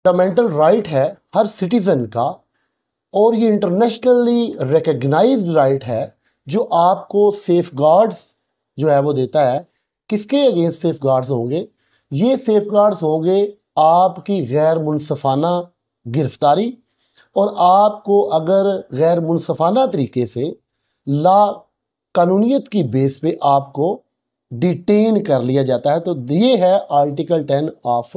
Fundamental right है हर citizen का, और ये इंटरनेशनली रिकग्नाइज्ड राइट है जो आपको सेफगार्ड्स जो है वो देता है। किसके अगेंस्ट सेफगार्ड्स होंगे? ये सेफगार्ड्स होंगे आपकी गैर मुनसफाना गिरफ्तारी, और आपको अगर गैर मुनसफाना तरीके से ला कानूनियत की बेस पे आपको डिटेन कर लिया जाता है। तो ये है article 10 of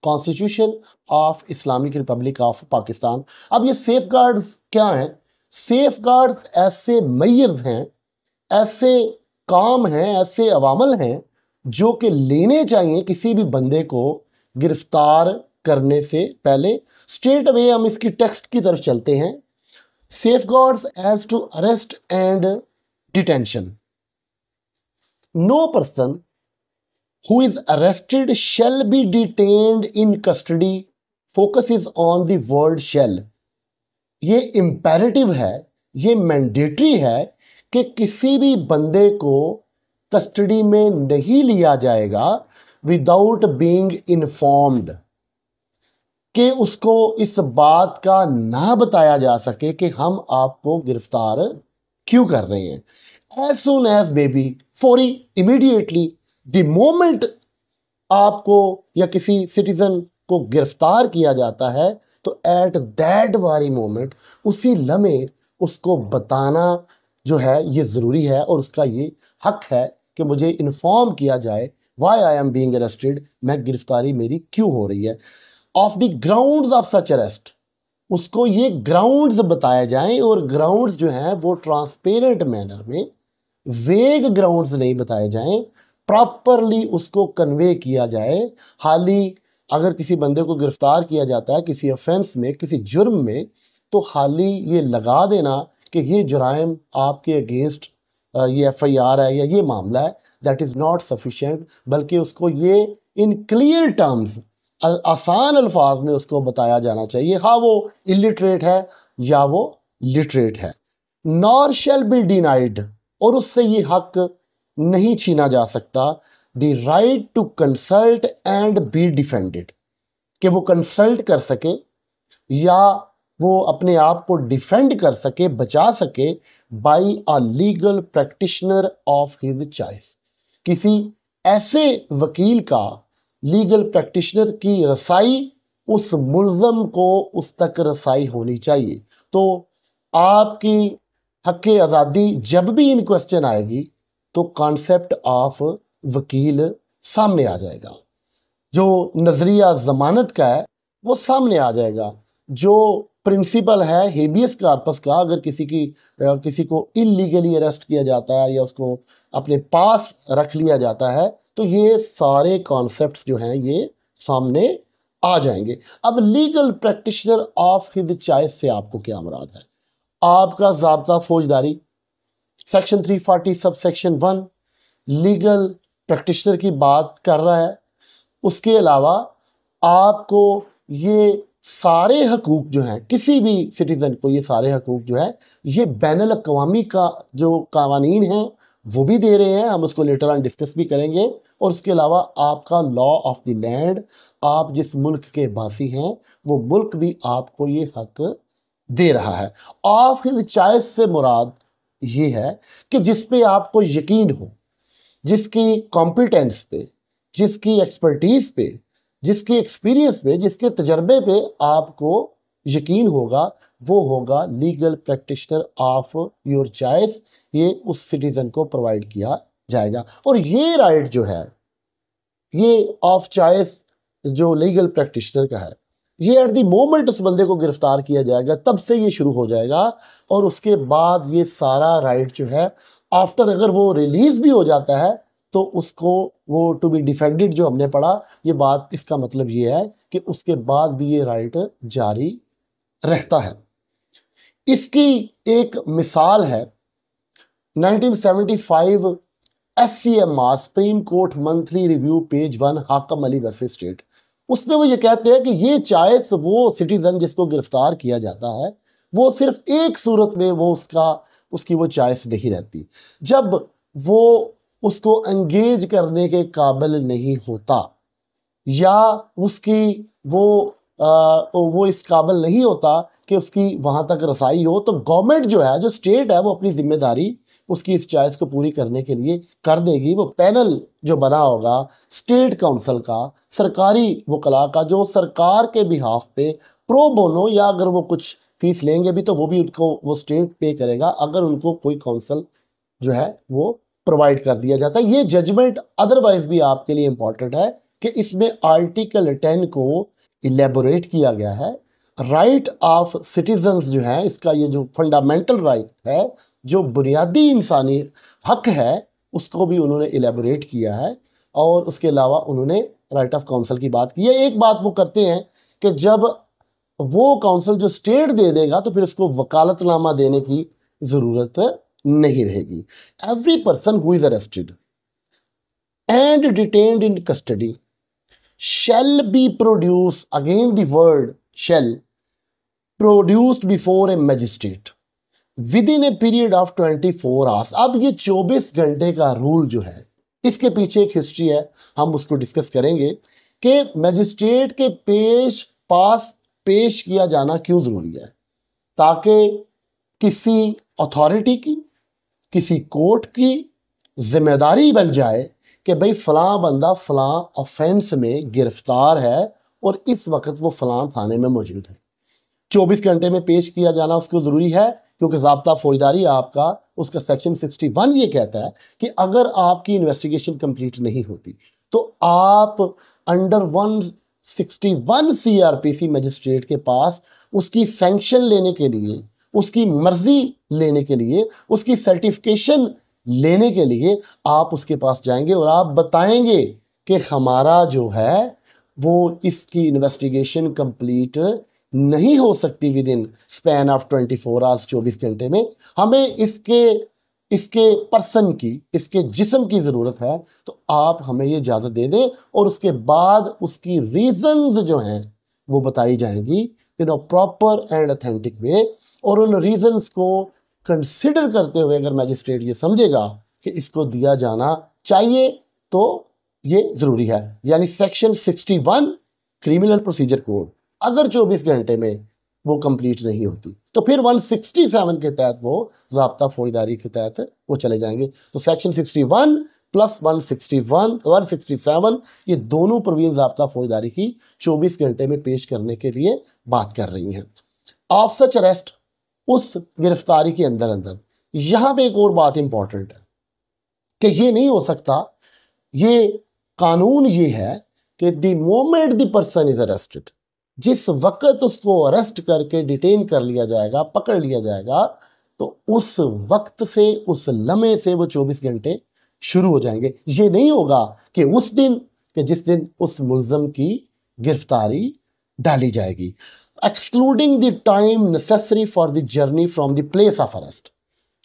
constitution of Islamic Republic of Pakistan. अब ये सेफगार्ड्स क्या हैं? सेफगार्ड्स ऐसे मेजर्स हैं, ऐसे काम हैं, ऐसे अवामल हैं जो कि लेने चाहिए किसी भी बंदे को गिरफ्तार करने से पहले। स्ट्रेट अवे हम इसकी टेक्स्ट की तरफ चलते हैं। Safeguards as to arrest and detention. No person who is arrested shall be detained in custody, focuses on the word shall। ये imperative है, ये मैंडेटरी है कि किसी भी बंदे को कस्टडी में नहीं लिया जाएगा विदाउट बीइंग इन्फॉर्म्ड, कि उसको इस बात का ना बताया जा सके कि हम आपको गिरफ्तार क्यों कर रहे हैं। एज सुन एज बेबी, फौरी, इमीडिएटली, द मोमेंट आपको या किसी सिटीजन को गिरफ्तार किया जाता है तो एट दैट वारी मोमेंट, उसी लम्हे उसको बताना जो है ये ज़रूरी है, और उसका ये हक है कि मुझे इन्फॉर्म किया जाए why I am being arrested, मैं गिरफ्तारी मेरी क्यों हो रही है। Of the grounds of such arrest, उसको ये ग्राउंड्स बताए जाएं, और ग्राउंड्स जो हैं वो ट्रांसपेरेंट मैनर में, वेग ग्राउंड्स नहीं बताए जाएं, प्रॉपरली उसको कन्वे किया जाए। हाली अगर किसी बंदे को गिरफ्तार किया जाता है किसी ऑफेंस में, किसी जुर्म में, तो हाली ये लगा देना कि ये जुराइम आपके अगेंस्ट ये FIR है या ये मामला है, दैट इज़ नॉट सफिशेंट, बल्कि उसको ये इन क्लियर टर्म्स, आसान अल्फाज में उसको बताया जाना चाहिए, हाँ वो इलिटरेट है या वो लिटरेट है। नॉर शैल बी डिनाइड, और उससे ये हक नहीं छीना जा सकता, the right to consult and be defended, कि वो कंसल्ट कर सके या वो अपने आप को डिफेंड कर सके, बचा सके, by a legal practitioner of his choice, किसी ऐसे वकील का, लीगल प्रैक्टिशनर की रसाई उस मुल्ज़म को उस तक रसाई होनी चाहिए। तो आपकी हक़ आज़ादी जब भी इन क्वेश्चन आएगी तो कॉन्सेप्ट ऑफ वकील सामने आ जाएगा, जो नज़रिया ज़मानत का है वो सामने आ जाएगा, जो प्रिंसिपल है हेबियस कॉर्पस का, अगर किसी को इलीगली अरेस्ट किया जाता है या उसको अपने पास रख लिया जाता है, तो ये सारे कॉन्सेप्ट्स जो हैं ये सामने आ जाएंगे। अब legal practitioner of his choice से आपको क्या मुराद है? आपका ज़ाब्ता फौजदारी section 340 sub section 1 legal practitioner की बात कर रहा है। उसके अलावा आपको ये सारे हकूक़ जो हैं, किसी भी सिटीज़न को ये सारे हकूक़ जो है ये बैनुल अक़वामी का जो कावानीन हैं वो भी दे रहे हैं, हम उसको लेटर ऑन डिस्कस भी करेंगे। और उसके अलावा आपका लॉ ऑफ द लैंड, आप जिस मुल्क के बासी हैं वो मुल्क भी आपको ये हक दे रहा है। ऑफ हिज चॉइस से मुराद ये है कि जिस पे आपको यकीन हो, जिसकी कॉम्पिटेंस पे, जिसकी एक्सपर्टीज़ पे, जिसके एक्सपीरियंस पे, जिसके तजर्बे पे आपको यकीन होगा, वो होगा legal practitioner of your choice. ये उस सिटीज़न को प्रोवाइड किया जाएगा। और ये राइट जो है ये ऑफ चॉइस जो लीगल प्रैक्टिशनर का है, ये एट द मोमेंट उस बंदे को गिरफ्तार किया जाएगा तब से ये शुरू हो जाएगा, और उसके बाद ये सारा राइट जो है आफ्टर अगर वो रिलीज़ भी हो जाता है तो उसको वो टू बी डिफेंडेड जो हमने पढ़ा, ये बात इसका मतलब ये है कि उसके बाद भी ये राइट जारी रहता है। इसकी एक मिसाल है 1975 SCMR supreme court monthly review page 1 हाकम अली वर्सेस स्टेट। उसमें वो ये कहते हैं कि ये चॉइस वो सिटीज़न जिसको गिरफ्तार किया जाता है वो सिर्फ एक सूरत में वो उसकी वो चॉइस नहीं रहती, जब वो उसको एंगेज करने के काबिल नहीं होता या उसकी वो वो इस काबिल नहीं होता कि उसकी वहाँ तक रसाई हो, तो गवर्नमेंट जो है, जो स्टेट है, वो अपनी जिम्मेदारी उसकी इस चॉइस को पूरी करने के लिए कर देगी। वो पैनल जो बना होगा स्टेट काउंसिल का, सरकारी वकला का, जो सरकार के बिहाफ पे प्रो बोनो, या अगर वो कुछ फीस लेंगे भी तो वो भी उनको वो स्टेट पे करेगा अगर उनको कोई काउंसिल जो है वो प्रोवाइड कर दिया जाता है। ये जजमेंट अदरवाइज भी आपके लिए इंपॉर्टेंट है कि इसमें आर्टिकल 10 को इलेबोरेट किया गया है। राइट ऑफ सिटीजन्स जो है, इसका ये जो फंडामेंटल राइट है, जो बुनियादी इंसानी हक है, उसको भी उन्होंने इलेबोरेट किया है। और उसके अलावा उन्होंने राइट ऑफ काउंसिल की बात की है। एक बात वो करते हैं कि जब वो काउंसिल जो स्टेट दे देगा तो फिर उसको वकालतनामा देने की ज़रूरत नहीं रहेगी। Every person who is arrested and detained in custody shall be produced, again the word shall, produced before a magistrate within a period of 24 hours। अब ये 24 घंटे का रूल जो है, इसके पीछे एक हिस्ट्री है, हम उसको डिस्कस करेंगे कि मैजिस्ट्रेट के पास पेश किया जाना क्यों ज़रूरी है, ताकि किसी अथॉरिटी की, किसी कोर्ट की जिम्मेदारी बन जाए कि भाई फ़लाँ बंदा फ़लाँ ऑफेंस में गिरफ्तार है और इस वक्त वो फ़लाँ थाने में मौजूद है। 24 घंटे में पेश किया जाना उसको ज़रूरी है, क्योंकि ज़ाब्ता फौजदारी आपका, उसका सेक्शन 61 ये कहता है कि अगर आपकी इन्वेस्टिगेशन कंप्लीट नहीं होती तो आप अंडर 161 CRPC मजिस्ट्रेट के पास उसकी सैंक्शन लेने के लिए, उसकी मर्जी लेने के लिए, उसकी सर्टिफिकेशन लेने के लिए आप उसके पास जाएंगे और आप बताएंगे कि हमारा जो है वो इसकी इन्वेस्टिगेशन कंप्लीट नहीं हो सकती with in span of 24 hours, 24 घंटे में, हमें इसके पर्सन की, इसके जिस्म की ज़रूरत है, तो आप हमें ये इजाज़त दे दें। और उसके बाद उसकी रीज़न्स जो हैं वो बताई जाएंगी in a proper and authentic way. और उन रीज़न्स को कंसिडर करते हुए अगर मैजिस्ट्रेट ये समझेगा कि इसको दिया जाना चाहिए तो ये ज़रूरी है। यानी सेक्शन 61 क्रिमिनल प्रोसीजर कोड अगर 24 घंटे में वो कंप्लीट नहीं होती तो फिर 167 के तहत वो ज़ाब्ता फौजदारी के तहत वो चले जाएंगे। तो सेक्शन 61 प्लस 167 ये दोनों प्रवीण ज़ाब्ता फौजदारी की 24 घंटे में पेश करने के लिए बात कर रही हैं। ऑफ सच अरेस्ट, उस गिरफ्तारी के अंदर यहाँ पे एक और बात इंपॉर्टेंट है कि ये नहीं हो सकता, ये कानून ये है कि the moment the person is arrested, जिस वक्त उसको अरेस्ट करके डिटेन कर लिया जाएगा, पकड़ लिया जाएगा, तो उस वक्त से, उस लम्हे से वो 24 घंटे शुरू हो जाएंगे। ये नहीं होगा कि उस दिन, कि जिस दिन उस मुल्ज़म की गिरफ्तारी डाली जाएगी। Excluding the time necessary for the journey from the place of arrest,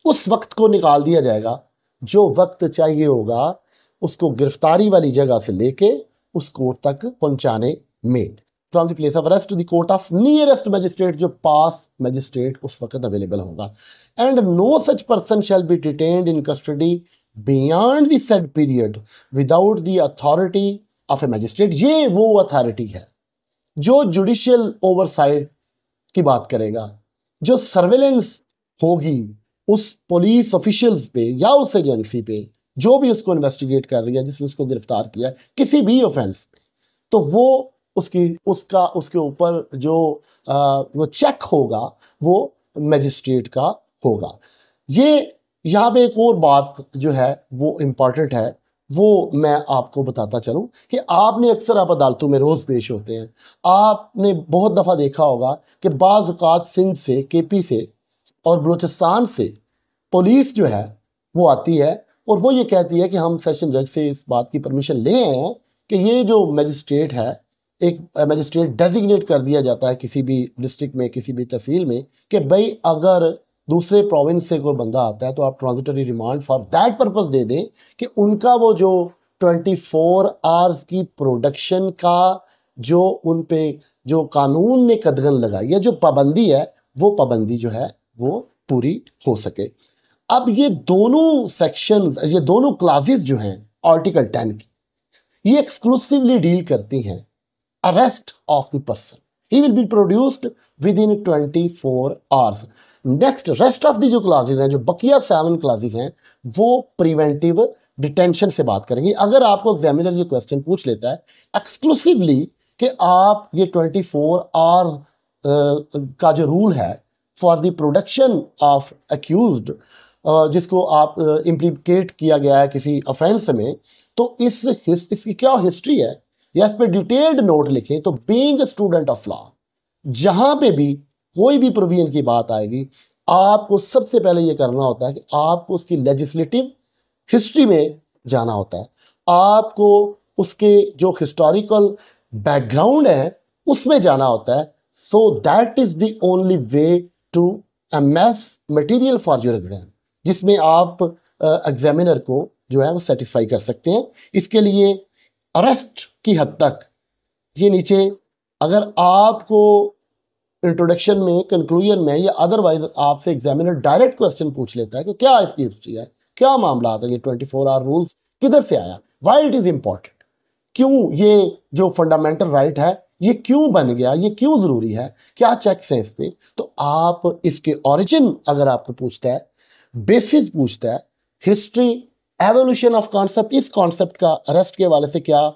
उस वक्त को निकाल दिया जाएगा जो वक्त चाहिए होगा उसको गिरफ्तारी वाली जगह से लेके उस कोर्ट तक पहुंचाने में। From the place of arrest to the court of nearest magistrate, जो पास मजिस्ट्रेट उस वक्त अवेलेबल होगा। And no such person shall be detained in custody beyond the said period without the authority of a magistrate. ये वो authority है जो judicial oversight की बात करेगा, जो सर्वेलेंस होगी उस पुलिस ऑफिशियल्स पे या उस एजेंसी पे जो भी उसको इन्वेस्टिगेट कर रही है, जिसने उसको गिरफ्तार किया है किसी भी ऑफेंस पे, तो वो उसके ऊपर जो वो चेक होगा वो मजिस्ट्रेट का होगा। ये यहाँ पे एक और बात जो है वो इम्पॉर्टेंट है, वो मैं आपको बताता चलूँ कि आपने अक्सर आप अदालतों में रोज़ पेश होते हैं, आपने बहुत दफ़ा देखा होगा कि बाज़ औक़ात सिंध से, KP से और बलूचिस्तान से पुलिस जो है वो आती है और वो ये कहती है कि हम सेशन जज से इस बात की परमिशन ले आए हैं कि ये जो मजिस्ट्रेट है, एक मजिस्ट्रेट डेजिग्नेट कर दिया जाता है किसी भी डिस्ट्रिक्ट में, किसी भी तहसील में, कि भाई अगर दूसरे प्रोविंस से कोई बंदा आता है तो आप transitory remand for that purpose दे दें कि उनका वो जो 24 आवर्स की प्रोडक्शन का जो उन पे जो कानून ने कदगन लगाई है, जो पाबंदी है, वो पाबंदी जो है वो पूरी हो सके। अब ये दोनों सेक्शन, ये दोनों क्लासेस जो हैं आर्टिकल 10 की, ये एक्सक्लूसिवली डील करती हैं arrest of the person he will be produced with in 24 hours. Next rest of the जो क्लासेज हैं, जो बकिया 7 क्लासेज हैं, वो प्रिवेंटिव डिटेंशन से बात करेंगे। अगर आपको एग्जामिनर ये क्वेश्चन पूछ लेता है एक्सक्लूसिवली कि आप ये 24 आवर का जो रूल है for the production of accused, जिसको आप इम्प्लीकेट किया गया है किसी ऑफेंस में, तो इसकी क्या हिस्ट्री है या इस पर डिटेल्ड नोट लिखें। तो being a student of law, जहां पे भी कोई भी प्रोविजन की बात आएगी, आपको सबसे पहले ये करना होता है कि आपको उसकी लेजिस्लेटिव हिस्ट्री में जाना होता है, आपको उसके जो हिस्टोरिकल बैकग्राउंड है उसमें जाना होता है। So that is the only way to amass material for your exam, जिसमें आप एग्जामिनर को जो है वो सेटिस्फाई कर सकते हैं। इसके लिए अरेस्ट की हद तक ये नीचे, अगर आपको इंट्रोडक्शन में, कंक्लूजन में या अदरवाइज आपसे एग्जामिनर डायरेक्ट क्वेश्चन पूछ लेता है कि क्या इसकी हिस्ट्री है, क्या मामला है, ये 24 आवर रूल्स किधर से आया, वाई इट इज इंपॉर्टेंट, क्यों ये जो फंडामेंटल राइट है ये क्यों बन गया, ये क्यों ज़रूरी है, क्या चेक्स हैं इस पे, तो आप इसके ओरिजिन अगर आपको पूछता है, बेसिस पूछता है, हिस्ट्री, एवोल्यूशन ऑफ कॉन्सेप्ट, इस कॉन्सेप्ट का अरेस्ट के हवाले से क्या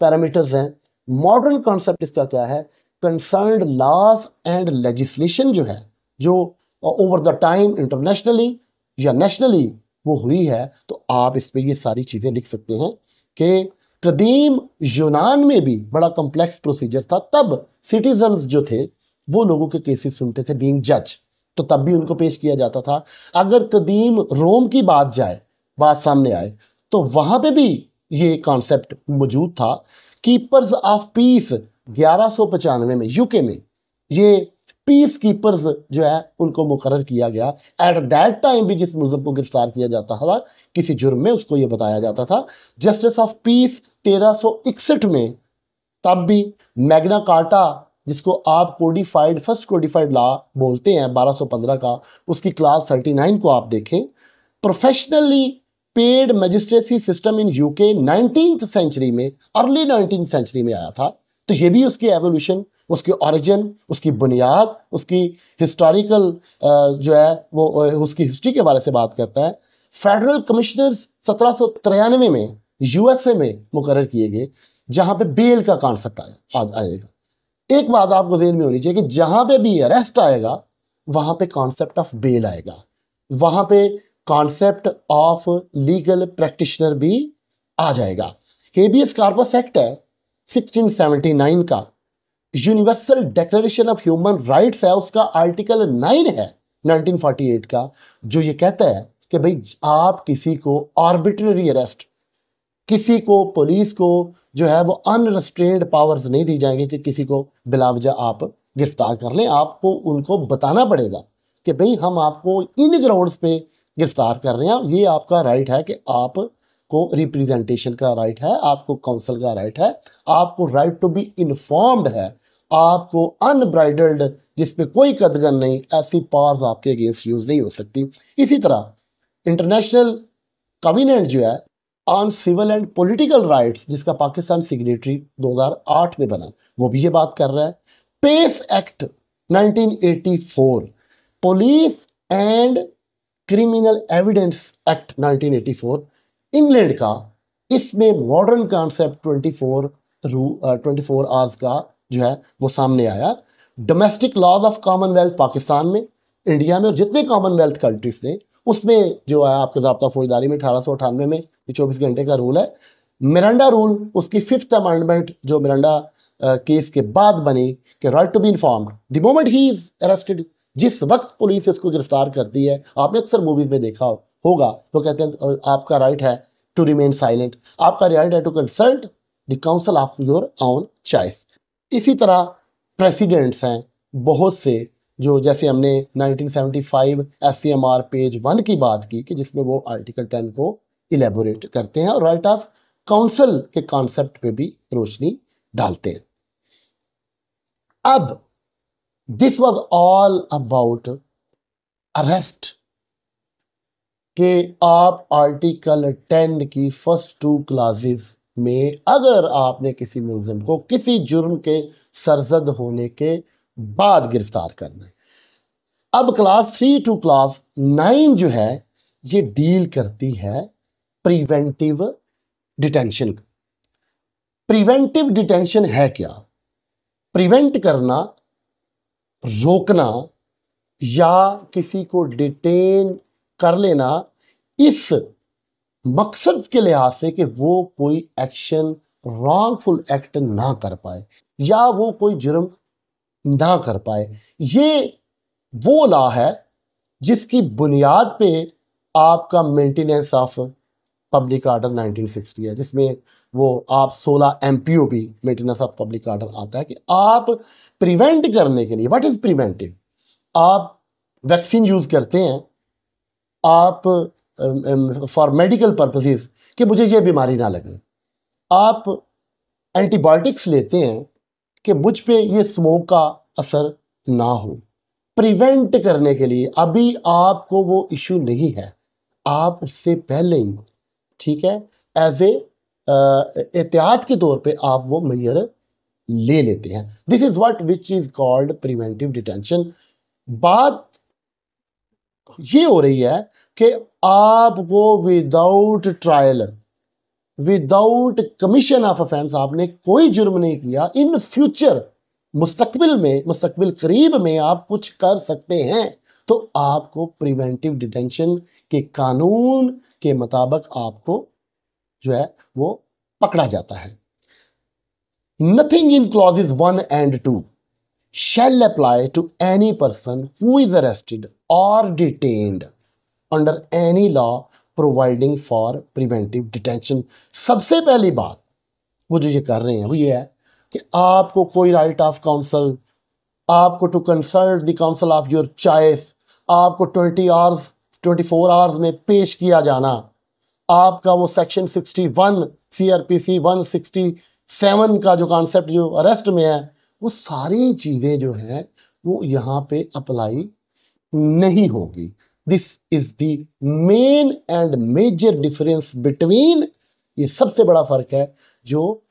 पैरामीटर्स हैं, मॉडर्न कॉन्सेप्ट इसका क्या है, कंसर्न्ड लॉज एंड लेजिस्लेशन जो है, जो ओवर द टाइम इंटरनेशनली या नेशनली वो हुई है, तो आप इस पे ये सारी चीज़ें लिख सकते हैं कि कदीम यूनान में भी बड़ा कॉम्प्लेक्स प्रोसीजर था। तब सिटीजन्स जो थे वो लोगों के केसेस सुनते थे बीइंग जज, तो तब भी उनको पेश किया जाता था। अगर कदीम रोम की बात सामने आए तो वहाँ पे भी ये कॉन्सेप्ट मौजूद था। कीपर्स ऑफ पीस 1195 में यूके में ये पीस कीपर्स जो है उनको मुकर्रर किया गया। एट दैट टाइम भी जिस मुल्ज़िम को गिरफ्तार किया जाता था किसी जुर्म में, उसको ये बताया जाता था जस्टिस ऑफ पीस 1361 में। तब भी मैग्ना कार्टा, जिसको आप फर्स्ट कोडिफाइड लॉ बोलते हैं 1215 का, उसकी क्लास 39 को आप देखें। Professionally paid magistracy system in UK 19th century में, अर्ली 19th सेंचुरी में आया था। तो ये भी उसकी एवोल्यूशन, उसकी ओरिजिन, उसकी बुनियाद, उसकी हिस्टोरिकल जो है वो उसकी हिस्ट्री के बारे से बात करता है। फेडरल कमिश्नर्स 1793 में यूएसए में मुकर्रर किए गए, जहां पे बेल का कॉन्सेप्ट आएगा। एक बात आपको ज़हन में होनी चाहिए कि जहां पे भी अरेस्ट आएगा वहां पे कॉन्सेप्ट ऑफ बेल आएगा, वहां पे कॉन्सेप्ट ऑफ लीगल प्रैक्टिशनर भी आ जाएगा। हेबियस कॉर्पस एक्ट है 1679 का, universal declaration of human rights है, उसका आर्टिकल 9 है 1948 का, जो ये कहता है कि भाई आप किसी को आर्बिट्ररी अरेस्ट, किसी को, पुलिस को जो है वो अनरिस्ट्रेन्ड पावर्स नहीं दी जाएंगी कि किसी को बिलावजा आप गिरफ्तार कर लें। आपको उनको बताना पड़ेगा कि भाई हम आपको इन ग्राउंड्स पे गिरफ्तार कर रहे हैं, ये आपका राइट है कि आपको रिप्रेजेंटेशन का राइट है, आपको काउंसिल का राइट है, आपको राइट टू बी इन्फॉर्म्ड है, आपको अनब्राइडल्ड, जिसमें कोई कदगन नहीं, ऐसी पावर्स आपके अगेंस्ट यूज नहीं हो सकती। इसी तरह इंटरनेशनल कविनेंट जो है on civil and political rights, जिसका पाकिस्तान सिग्नेटरी 2008 में बना, वो भी ये बात कर रहा है। PACE act 1984, police and criminal evidence act 1984 England का, इसमें मॉडर्न कॉन्सेप्ट 24 आवर्स का जो है वो सामने आया। Domestic laws of commonwealth Pakistan में, इंडिया में और जितने कॉमनवेल्थ कंट्रीज थे उसमें जो है आपके ज़ाब्ता फौजदारी में 1898 में 24 घंटे का रूल है। मिरांडा रूल, उसकी 5th अमेंडमेंट जो मिरांडा केस के बाद बनी कि right to be informed the moment he is arrested, जिस वक्त पुलिस इसको गिरफ्तार करती है, आपने अक्सर मूवीज में देखा होगा, तो कहते हैं आपका राइट है टू रिमेन साइलेंट, आपका राइट है to consult the counsel of your own choice. इसी तरह प्रेसिडेंट्स हैं बहुत से, जो जैसे हमने 1975 SCMR पेज 1 की बात की कि जिसमें वो आर्टिकल 10 को इलेबोरेट करते हैं और राइट ऑफ काउंसिल के कॉन्सेप्ट पे भी रोशनी डालते हैं। अब this was all about arrest के आप आर्टिकल 10 की फर्स्ट 2 क्लासेस में अगर आपने किसी मुलजिम को किसी जुर्म के सरजद होने के बाद गिरफ्तार करना है। अब क्लास 3 टू क्लास 9 जो है ये डील करती है प्रिवेंटिव डिटेंशन। प्रिवेंटिव डिटेंशन है क्या? प्रिवेंट करना, रोकना या किसी को डिटेन कर लेना इस मकसद के लिहाज से कि वो कोई एक्शन, रॉन्गफुल एक्ट ना कर पाए या वो कोई जुर्म ना कर पाए। ये वो लॉ है जिसकी बुनियाद पे आपका मेंटेनेंस ऑफ पब्लिक ऑर्डर 1960 है, जिसमें वो आप 16 MPO भी मेंटेनेंस ऑफ पब्लिक ऑर्डर आता है कि आप प्रिवेंट करने के लिए, व्हाट इज प्रिवेंटिव? आप वैक्सीन यूज करते हैं, आप फॉर मेडिकल पर्पसेस कि मुझे ये बीमारी ना लगे, आप एंटीबायोटिक्स लेते हैं कि मुझ पे ये स्मोक का असर ना हो। प्रिवेंट करने के लिए अभी आपको वो इशू नहीं है, आप उससे पहले ही, ठीक है, एज ए एहतियात के तौर पे आप वो मेजर ले लेते हैं। This is what which is called preventive detention. बात ये हो रही है कि आपको without trial, without commission of offence आपने कोई जुर्म नहीं किया, इन फ्यूचर मुस्तकबिल में, मुस्तकबिल करीब में आप कुछ कर सकते हैं, तो आपको प्रिवेंटिव डिटेंशन के कानून के मुताबिक आपको जो है वो पकड़ा जाता है। Nothing in clauses 1 and 2 shall apply to any person who is arrested or detained under any law providing for preventive detention। सबसे पहली बात वो जो ये कर रहे हैं वो ये है कि आपको कोई राइट ऑफ काउंसल, आपको to consult the counsel of your choice, आपको 24 आवर्स में पेश किया जाना, आपका वो सेक्शन 61 CRPC 167 का जो कॉन्सेप्ट जो अरेस्ट में है, वो सारी चीज़ें जो हैं वो यहाँ पे अप्लाई नहीं होगी। This is the main and major difference between, ये सबसे बड़ा फर्क है जो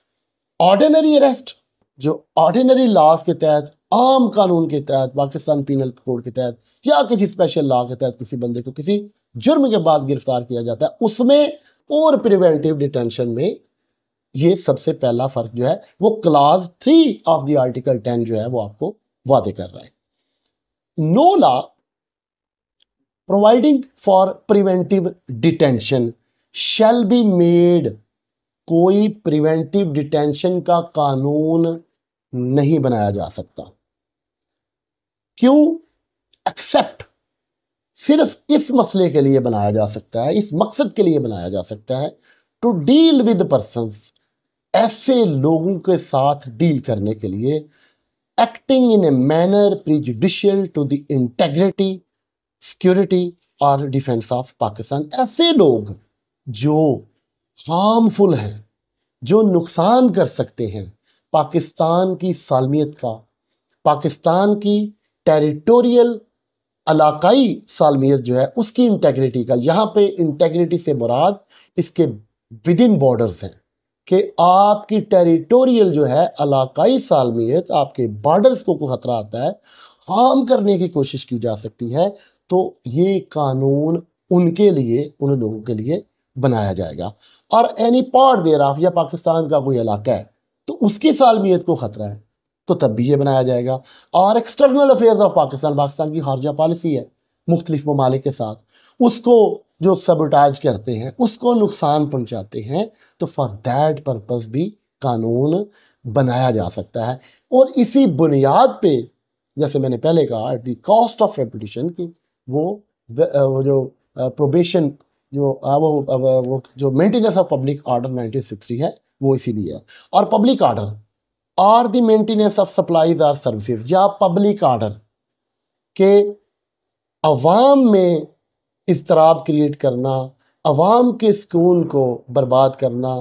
ऑर्डिनरी अरेस्ट, जो ऑर्डिनरी लॉज के तहत, आम कानून के तहत, पाकिस्तान पीनल कोड के तहत या किसी स्पेशल लॉ के तहत किसी बंदे को किसी जुर्म के बाद गिरफ्तार किया जाता है उसमें, और प्रिवेंटिव डिटेंशन में ये सबसे पहला फर्क जो है वो क्लास 3 ऑफ द आर्टिकल 10 जो है वो आपको वादे कर रहा है। No law providing for preventive detention shall be made, कोई प्रिवेंटिव डिटेंशन का कानून नहीं बनाया जा सकता। क्यों? एक्सेप्ट, सिर्फ इस मसले के लिए बनाया जा सकता है, इस मकसद के लिए बनाया जा सकता है, टू डील विद पर्संस, ऐसे लोगों के साथ डील करने के लिए, acting in a manner prejudicial to the integrity, security और डिफेंस ऑफ पाकिस्तान। ऐसे लोग जो हार्मफुल हैं, जो नुकसान कर सकते हैं पाकिस्तान की सालमियत का, पाकिस्तान की टेरिटोरियल इलाकाई सालमियत जो है उसकी इंटेग्रिटी का। यहाँ पे इंटेग्रिटी से मुराद इसके विद इन बॉर्डर्स हैं कि आपकी टेरिटोरियल जो है इलाकाई सालमियत, आपके बॉर्डर्स को कोई खतरा आता है, हार्म करने की कोशिश की जा सकती है, तो ये कानून उनके लिए, उन लोगों के लिए बनाया जाएगा। और एनी पार्ट देयर ऑफ, या पाकिस्तान का कोई इलाका है तो उसकी सालमियत को खतरा है तो तब भी ये बनाया जाएगा। और external affairs of Pakistan, Pakistan की खारजा पॉलिसी है मुख्तलिफ ममालिक के साथ, उसको जो सबोटाज करते हैं, उसको नुकसान पहुंचाते हैं, तो फॉर दैट पर्पस भी कानून बनाया जा सकता है। और इसी बुनियाद पे, जैसे मैंने पहले कहा, at the cost of reputation की वो जो प्रोबेशन वो जो मेंटेनेंस ऑफ पब्लिक ऑर्डर 1960 है वो इसीलिए है। और पब्लिक ऑर्डर और द मेंटेनेंस ऑफ सप्लाईज और सर्विसेज, या पब्लिक ऑर्डर के अवाम में इज़्तिराब क्रिएट करना, अवाम के सुकून को बर्बाद करना,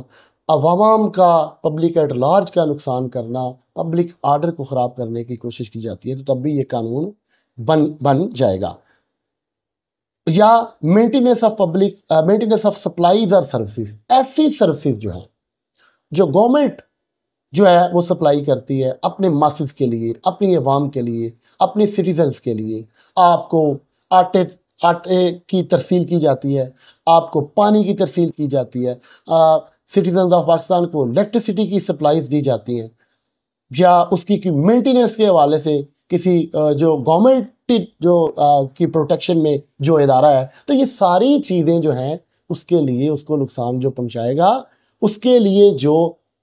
अवाम का, पब्लिक एट लार्ज का नुकसान करना, पब्लिक ऑर्डर को ख़राब करने की कोशिश की जाती है, तो तब भी ये कानून बन जाएगा। या maintenance of public, maintenance of supplies और सर्विसेज, ऐसी सर्विसेज जो हैं जो गवर्नमेंट जो है वो सप्लाई करती है अपने मासेस के लिए, अपनी अवाम के लिए, अपने सिटीजन्स के लिए। आपको आटे आटे की तरसील की जाती है, आपको पानी की तरसील की जाती है, सिटीजन्स ऑफ पाकिस्तान को इलेक्ट्रिसिटी की सप्लाईज दी जाती हैं, या उसकी मेंटेनेंस के हवाले से किसी जो गवर्नमेंट जो की प्रोटेक्शन में जो इदारा है, तो ये सारी चीज़ें जो हैं उसके लिए उसको नुकसान जो पहुंचाएगा, उसके लिए जो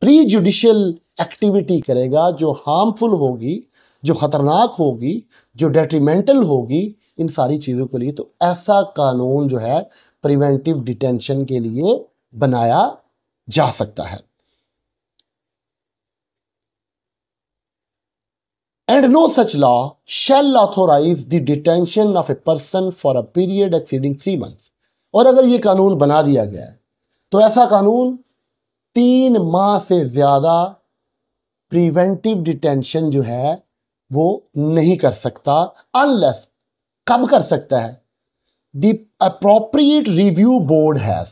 प्री जुडिशियल एक्टिविटी करेगा, जो हार्मफुल होगी, जो ख़तरनाक होगी, जो डेट्रीमेंटल होगी इन सारी चीज़ों के लिए, तो ऐसा कानून जो है प्रिवेंटिव डिटेंशन के लिए बनाया जा सकता है। And no such law shall authorize the detention of a person for a period exceeding 3 months। और अगर ये कानून बना दिया गया है तो ऐसा कानून 3 माह से ज़्यादा प्रिवेंटिव डिटेंशन जो है वो नहीं कर सकता, अनलेस कब कर सकता है? The appropriate review board has,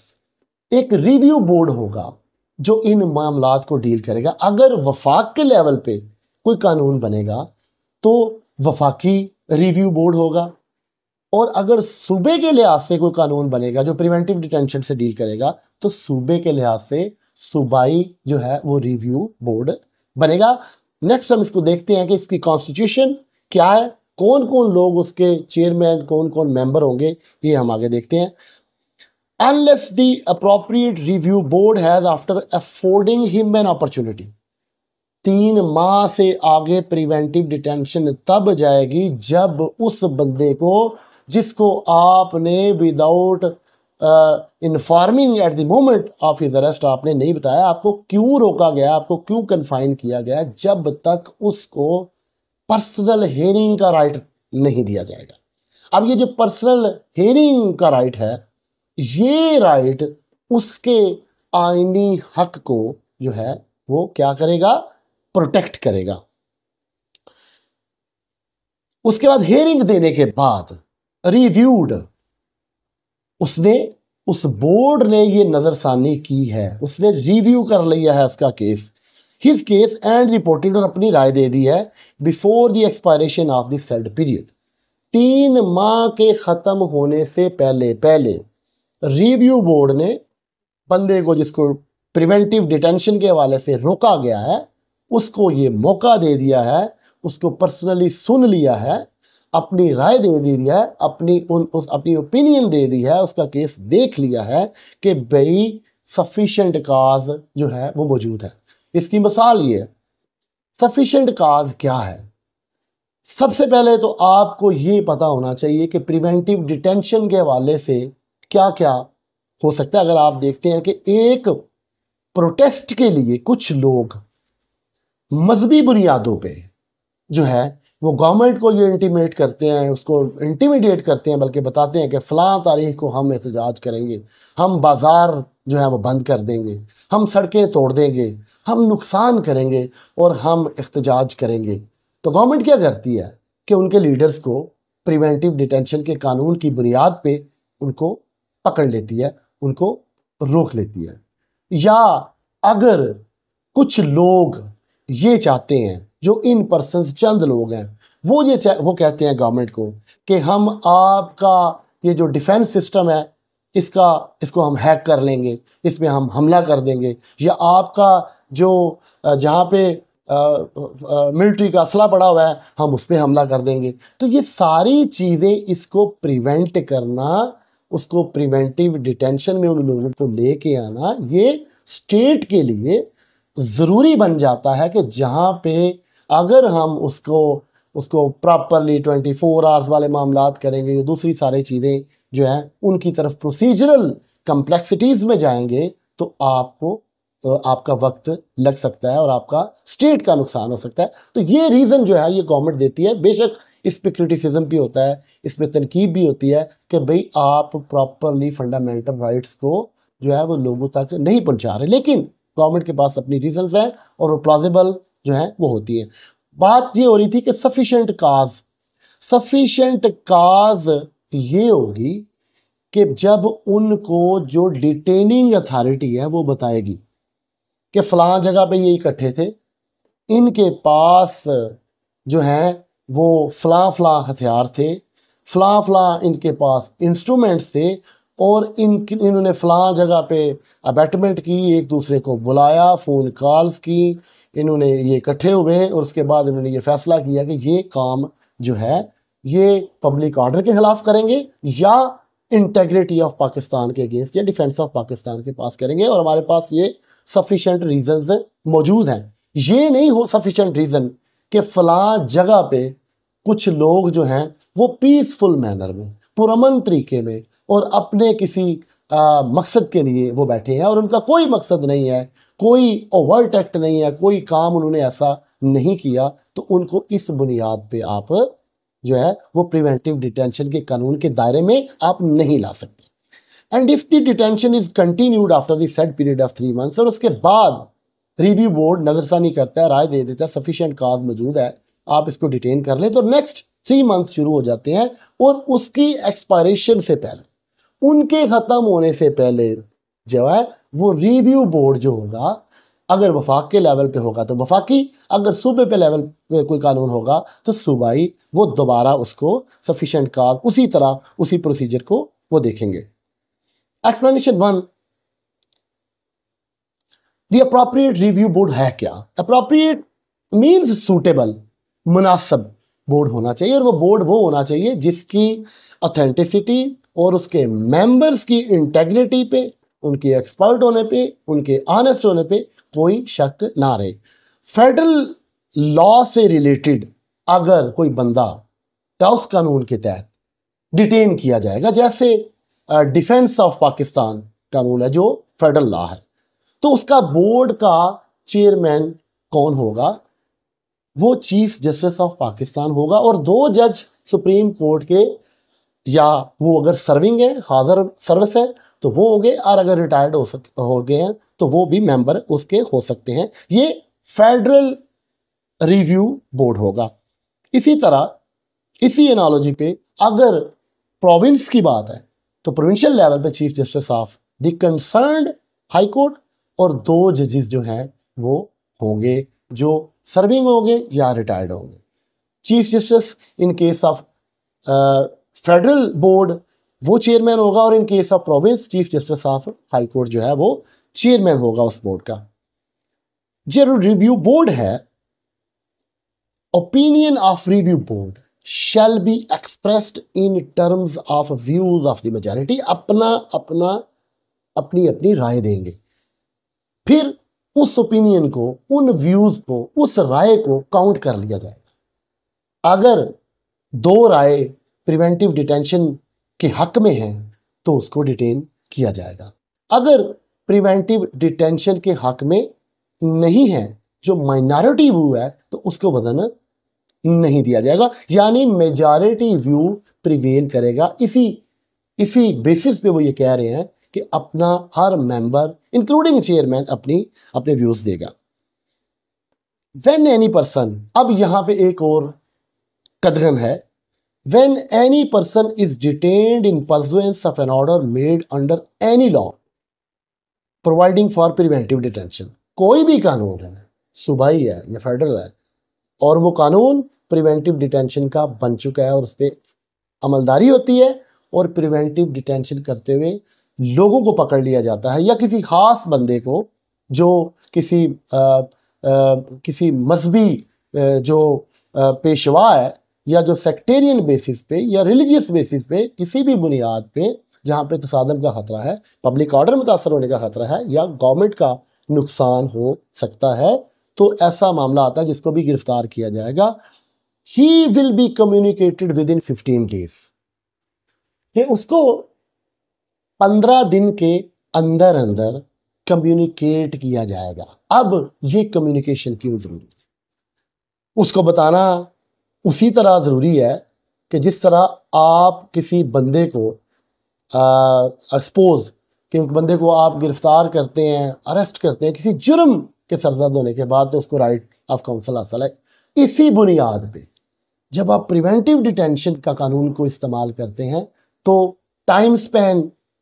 एक रिव्यू बोर्ड होगा जो इन मामलात को डील करेगा। अगर वफाक के लेवल पे कोई कानून बनेगा तो वफाकी रिव्यू बोर्ड होगा, और अगर सूबे के लिहाज से कोई कानून बनेगा जो प्रिवेंटिव डिटेंशन से डील करेगा तो सूबे के लिहाज से सूबाई जो है वो रिव्यू बोर्ड बनेगा। नेक्स्ट हम इसको देखते हैं कि इसकी कॉन्स्टिट्यूशन क्या है, कौन कौन लोग उसके चेयरमैन, कौन कौन मेंबर होंगे, ये हम आगे देखते हैं। Unless the appropriate review board has after affording him an opportunity, 3 माह से आगे प्रिवेंटिव डिटेंशन तब जाएगी जब उस बंदे को, जिसको आपने without informing at the moment of his arrest, आपने नहीं बताया आपको क्यों रोका गया, आपको क्यों कन्फाइन किया गया, जब तक उसको पर्सनल हेयरिंग का राइट नहीं दिया जाएगा। अब ये जो पर्सनल हेयरिंग का राइट है, ये राइट उसके आईनी हक को जो है वो क्या करेगा? प्रोटेक्ट करेगा। उसके बाद हेयरिंग देने के बाद रिव्यूड, उसने, उस बोर्ड ने ये नजरसानी की है, उसने रिव्यू कर लिया है उसका case, his case and reported, और अपनी राय दे दी है before the expiration of the said period. 3 माह के ख़त्म होने से पहले पहले रिव्यू बोर्ड ने बंदे को, जिसको प्रिवेंटिव डिटेंशन के हवाले से रोका गया है, उसको ये मौका दे दिया है, उसको पर्सनली सुन लिया है, अपनी राय दे दी है, अपनी ओपिनियन दे दी है, उसका केस देख लिया है कि भाई सफिशेंट काज जो है वो मौजूद है। इसकी मिसाल ये, सफिशेंट काज क्या है? सबसे पहले तो आपको ये पता होना चाहिए कि प्रिवेंटिव डिटेंशन के हवाले से क्या क्या हो सकता है। अगर आप देखते हैं कि एक प्रोटेस्ट के लिए कुछ लोग मजहबी बुनियादों पे जो है वो गवर्नमेंट को ये इंटीमेट करते हैं, उसको इंटीमिडेट करते हैं, बल्कि बताते हैं कि फ़लाँ तारीख को हम एहतजाज करेंगे, हम बाज़ार जो है वो बंद कर देंगे, हम सड़कें तोड़ देंगे, हम नुकसान करेंगे और हम एहतजाज करेंगे। तो गवर्नमेंट क्या करती है कि उनके लीडर्स को प्रिवेंटिव डिटेंशन के कानून की बुनियाद पे उनको पकड़ लेती है, उनको रोक लेती है। या अगर कुछ लोग ये चाहते हैं, जो इन पर्सन्स चंद लोग हैं, वो कहते हैं गवर्नमेंट को कि हम आपका ये जो डिफेंस सिस्टम है इसको हम हैक कर लेंगे, इसमें हम हमला कर देंगे, या आपका जो जहाँ पे मिलिट्री का असला पड़ा हुआ है हम उस पर हमला कर देंगे। तो ये सारी चीज़ें, इसको प्रिवेंट करना, उसको प्रिवेंटिव डिटेंशन में उन लोगों को लेके आना, ये स्टेट के लिए ज़रूरी बन जाता है कि जहाँ पे अगर हम उसको प्रॉपरली 24 आवर्स वाले मामलात करेंगे, जो दूसरी सारी चीज़ें जो हैं उनकी तरफ प्रोसीजरल कम्प्लेक्सिटीज़ में जाएंगे, तो आपका वक्त लग सकता है और आपका स्टेट का नुकसान हो सकता है। तो ये रीज़न जो है ये गवर्नमेंट देती है। बेशक इस पर क्रिटिसिज्म भी होता है, इस पर तनकीद भी होती है कि भाई आप प्रॉपरली फंडामेंटल राइट्स को जो है वो लोगों तक नहीं पहुँचा रहे, लेकिन गवर्नमेंट के पास अपनी रीजंस हैं और वो प्लॉजिबल जो है वो होती है। बात ये हो रही थी कि सफिशेंट काज ये होगी कि जब उनको जो डिटेनिंग अथॉरिटी है वो बताएगी कि फ़लाँ जगह पे ये इकट्ठे थे, इनके पास जो हैं वो फ़लाँ हथियार थे, फ़लाँ इनके पास इंस्ट्रूमेंट्स थे, और इन्होंने फ़लाँ जगह पे अबैटमेंट की, एक दूसरे को बुलाया, फ़ोन कॉल्स की, इन्होंने ये इकट्ठे हुए और उसके बाद इन्होंने ये फ़ैसला किया कि ये काम जो है ये पब्लिक ऑर्डर के ख़िलाफ़ करेंगे या इंटेग्रिटी ऑफ पाकिस्तान के अगेंस्ट या डिफेंस ऑफ पाकिस्तान के पास करेंगे, और हमारे पास ये सफिशेंट रीजंस मौजूद हैं। ये नहीं हो सफिशेंट रीज़न कि फ़लाँ जगह पे कुछ लोग जो हैं वो पीसफुल मैनर में, पुरअमन तरीके में और अपने किसी मकसद के लिए वो बैठे हैं और उनका कोई मकसद नहीं है, कोई ओवर्ट एक्ट नहीं है, कोई काम उन्होंने ऐसा नहीं किया, तो उनको इस बुनियाद पे आप जो है वो प्रिवेंटिव डिटेंशन के कानून के दायरे में आप नहीं ला सकते। And if the detention is continued after the said period of 3 months, और उसके बाद रिव्यू बोर्ड नजरसानी करता है, राय दे देता है, सफिशिएंट काज मौजूद है, आप इसको डिटेन कर लें, तो नेक्स्ट 3 months शुरू हो जाते हैं और उसकी एक्सपायरेशन से पहले, उनके ख़त्म होने से पहले जो है वो रिव्यू बोर्ड जो होगा, अगर वफाक के लेवल पे होगा तो वफाकी, अगर सूबे पे लेवल पे कोई कानून होगा तो सूबाई, वो दोबारा उसको सफिशिएंट काज उसी तरह उसी प्रोसीजर को वो देखेंगे। Explanation 1, the appropriate review board है क्या? अप्रोप्रिएट मीन्स सूटेबल, मुनासिब बोर्ड होना चाहिए, और वो बोर्ड वो होना चाहिए जिसकी ऑथेंटिसिटी और उसके मेंबर्स की इंटेग्रिटी पे, उनके एक्सपर्ट होने पे, उनके ऑनेस्ट होने पे कोई शक ना रहे। फेडरल लॉ से रिलेटेड अगर कोई बंदा टॉस कानून के तहत डिटेन किया जाएगा, जैसे डिफेंस ऑफ पाकिस्तान कानून है जो फेडरल लॉ है, तो उसका बोर्ड का चेयरमैन कौन होगा? वो चीफ जस्टिस ऑफ पाकिस्तान होगा, और 2 जज सुप्रीम कोर्ट के, या वो अगर सर्विंग है, हाजिर सर्विस है तो वो हो गए, और अगर रिटायर्ड हो गए हैं तो वो भी मेंबर उसके हो सकते हैं। ये फेडरल रिव्यू बोर्ड होगा। इसी तरह इसी एनालॉजी पे अगर प्रोविंस की बात है तो प्रोविंशियल लेवल पे chief justice of the concerned high court और 2 जजेस जो हैं वो होंगे जो सर्विंग होंगे या रिटायर्ड होंगे। Chief justice in case of federal board वो चेयरमैन होगा, और in case of province chief justice of high court जो है वो चेयरमैन होगा उस बोर्ड का। जो रिव्यू बोर्ड है, opinion of review board shall be expressed in terms of views of the majority. अपनी अपनी राय देंगे, फिर उस ओपिनियन को, उन व्यूज को, उस राय को काउंट कर लिया जाएगा। अगर 2 राय प्रिवेंटिव डिटेंशन के हक में हैं तो उसको डिटेन किया जाएगा। अगर प्रिवेंटिव डिटेंशन के हक में नहीं है, जो माइनॉरिटी व्यू है, तो उसको वजन नहीं दिया जाएगा, यानी मेजॉरिटी व्यू प्रिवेल करेगा। इसी बेसिस पे वो ये कह रहे हैं कि अपना हर मेंबर इंक्लूडिंग चेयरमैन अपने व्यूज देगा। व्हेन एनी पर्सन, अब यहां पे एक और कदगन है, when any person is detained in pursuance of an order made under any law providing for preventive detention, कोई भी कानून है, सूबाई है या फेडरल है, और वो कानून प्रिवेंटिव डिटेंशन का बन चुका है और उस पर अमलदारी होती है, और प्रिवेंटिव डिटेंशन करते हुए लोगों को पकड़ लिया जाता है, या किसी खास बंदे को जो किसी मजहबी जो पेशवा है, या जो सेक्टेरियन बेसिस पे या रिलीजियस बेसिस पे, किसी भी बुनियाद पे जहाँ पे तसादम का खतरा है, पब्लिक ऑर्डर मुतासर होने का खतरा है, या गवर्नमेंट का नुकसान हो सकता है, तो ऐसा मामला आता है जिसको भी गिरफ्तार किया जाएगा। ही will be communicated with in 15 days, कि उसको 15 दिन के अंदर अंदर कम्युनिकेट किया जाएगा। अब ये कम्युनिकेशन क्यों जरूरी है? उसको बताना उसी तरह ज़रूरी है कि जिस तरह आप किसी बंदे को सपोज कि बंदे को आप गिरफ्तार करते हैं, अरेस्ट करते हैं किसी जुर्म के सरजद होने के बाद, तो उसको राइट ऑफ काउंसिल हासिल है। इसी बुनियाद पे जब आप प्रिवेंटिव डिटेंशन का कानून को इस्तेमाल करते हैं तो टाइम स्पैन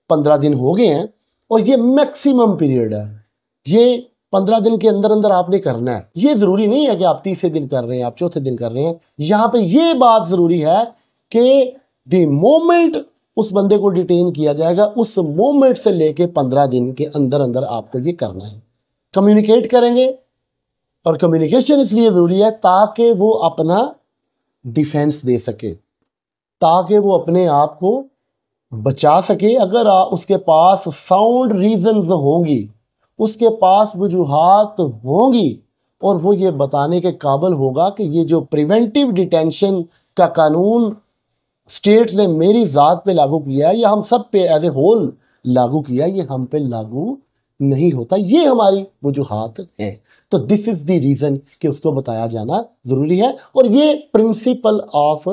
15 दिन हो गए हैं, और ये मैक्सिमम पीरियड है। ये 15 दिन के अंदर अंदर आपने करना है। ये जरूरी नहीं है कि आप तीसरे दिन कर रहे हैं, आप चौथे दिन कर रहे हैं। यहां पे ये बात जरूरी है कि द मोमेंट उस बंदे को डिटेन किया जाएगा, उस मोमेंट से लेके 15 दिन के अंदर अंदर आपको ये करना है। कम्युनिकेट करेंगे, और कम्युनिकेशन इसलिए जरूरी है ताकि वो अपना डिफेंस दे सके, ताकि वो अपने आप को बचा सके। अगर उसके पास साउंड रीजंस होंगी, उसके पास वजूहात होंगी, और वो ये बताने के काबिल होगा कि ये जो प्रिवेंटिव डिटेंशन का कानून स्टेट ने मेरी ज़ात पे लागू किया है या हम सब पे एज ए होल लागू किया, ये हम पे लागू नहीं होता, ये हमारी वजूहात हैं। तो दिस इज़ द रीज़न कि उसको बताया जाना ज़रूरी है, और ये प्रिंसिपल ऑफ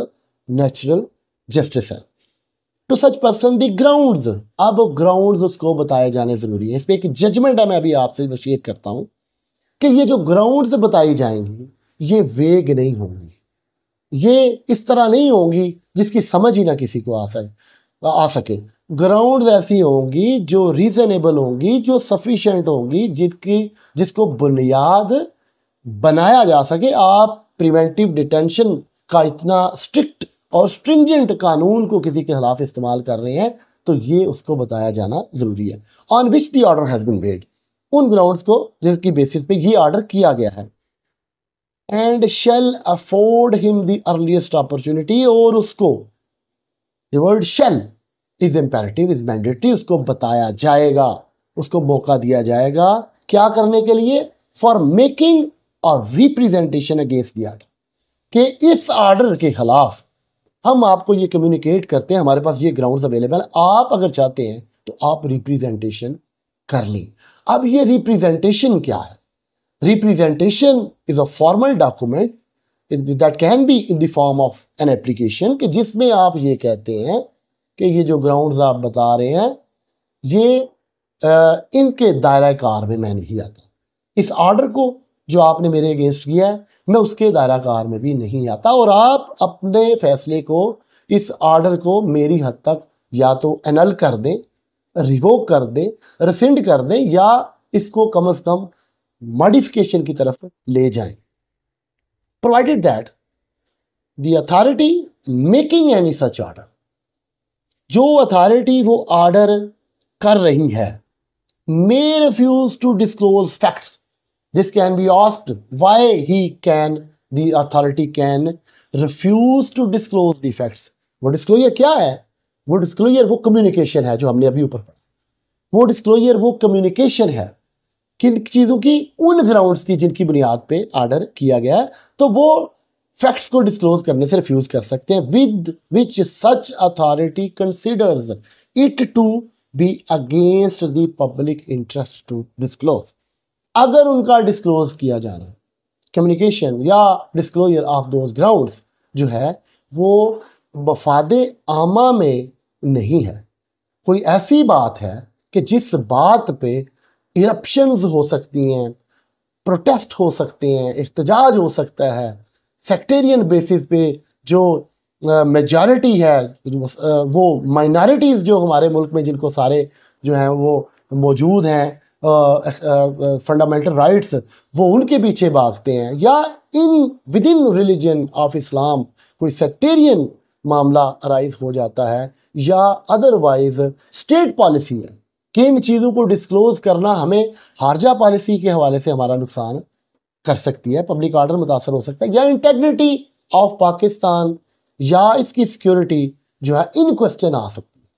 नेचुरल जस्टिस है। To such person the grounds, अब ग्राउंड्स उसको बताए जाने ज़रूरी है। इस पर एक जजमेंट है, मैं अभी आपसे शेयर करता हूँ कि ये जो ग्राउंड्स बताई जाएंगी ये वेग नहीं होंगी, ये इस तरह नहीं होंगी जिसकी समझ ही ना किसी को आ सके। ग्राउंड्स ऐसी होंगी जो रीजनेबल होंगी, जो सफिशिएंट होंगी, जिसको बुनियाद बनाया जा सके। आप प्रिवेंटिव डिटेंशन का इतना स्ट्रिक्ट और स्ट्रिंजेंट कानून को किसी के खिलाफ इस्तेमाल कर रहे हैं, तो ये उसको बताया जाना जरूरी है। On which the order has been made, उन ग्राउंड्स को जिसकी बेसिस पे ये ऑर्डर किया गया है। And shall afford him the earliest opportunity, और उसको the word shall is imperative, is mandatory, उसको बताया जाएगा, उसको मौका दिया जाएगा क्या करने के लिए, फॉर मेकिंग और रिप्रेजेंटेशन अगेंस्ट द ऑर्डर, कि इस ऑर्डर के खिलाफ हम आपको ये कम्युनिकेट करते हैं, हमारे पास ये ग्राउंड्स अवेलेबल है, आप अगर चाहते हैं तो आप रिप्रेजेंटेशन कर ली। अब ये रिप्रेजेंटेशन क्या है? Representation is a formal document that can be in the form of an application, कि जिसमें आप ये कहते हैं कि ये जो ग्राउंड्स आप बता रहे हैं ये इनके दायरा कार में मैं नहीं आता, इस ऑर्डर को जो आपने मेरे अगेंस्ट किया है मैं उसके दायरा कार में भी नहीं आता, और आप अपने फैसले को, इस ऑर्डर को मेरी हद तक या तो एनल कर दें, रिवोक कर दें, रिसेंड कर दें, या इसको कम से कम मॉडिफिकेशन की तरफ ले जाएं। Provided that the authority making any such order, जो अथॉरिटी वो ऑर्डर कर रही है, may refuse to disclose facts. This can be asked why the authority can refuse to disclose the facts. वो डिस्क्लोजर क्या है? वो डिस्क्लोजर वो कम्युनिकेशन है जो हमने अभी ऊपर पढ़ा। वो डिस्क्लोजर वो कम्युनिकेशन है किन चीज़ों की, उन ग्राउंड्स की जिनकी बुनियाद पे ऑर्डर किया गया है, तो वो फैक्ट्स को डिस्क्लोज करने से रिफ्यूज कर सकते हैं। With which such authority considers it to be against the public interest to disclose, अगर उनका डिस्क्लोज किया जाना, कम्युनिकेशन या डिस्क्लोजर ऑफ दोज ग्राउंड्स जो है वो मफादे आमा में नहीं है, कोई ऐसी बात है कि जिस बात पे इरप्शंस हो सकती हैं, प्रोटेस्ट हो सकते हैं, एहतजाज हो सकता है, सेक्टेरियन बेसिस पे जो मेजॉरिटी है, वो माइनॉरिटीज़ जो हमारे मुल्क में जिनको सारे जो हैं वो मौजूद हैं, फंडामेंटल राइट्स, वो उनके पीछे भागते हैं, या with in religion of Islam कोई सेक्टेरियन मामला अराइज हो जाता है, या अदरवाइज स्टेट पॉलिसी है कि इन चीज़ों को डिस्क्लोज करना हमें खारजा पॉलिसी के हवाले से हमारा नुकसान कर सकती है, पब्लिक ऑर्डर मुतासर हो सकता है, या इंटेग्रिटी ऑफ पाकिस्तान या इसकी सिक्योरिटी जो है इन क्वेश्चन आ सकती है,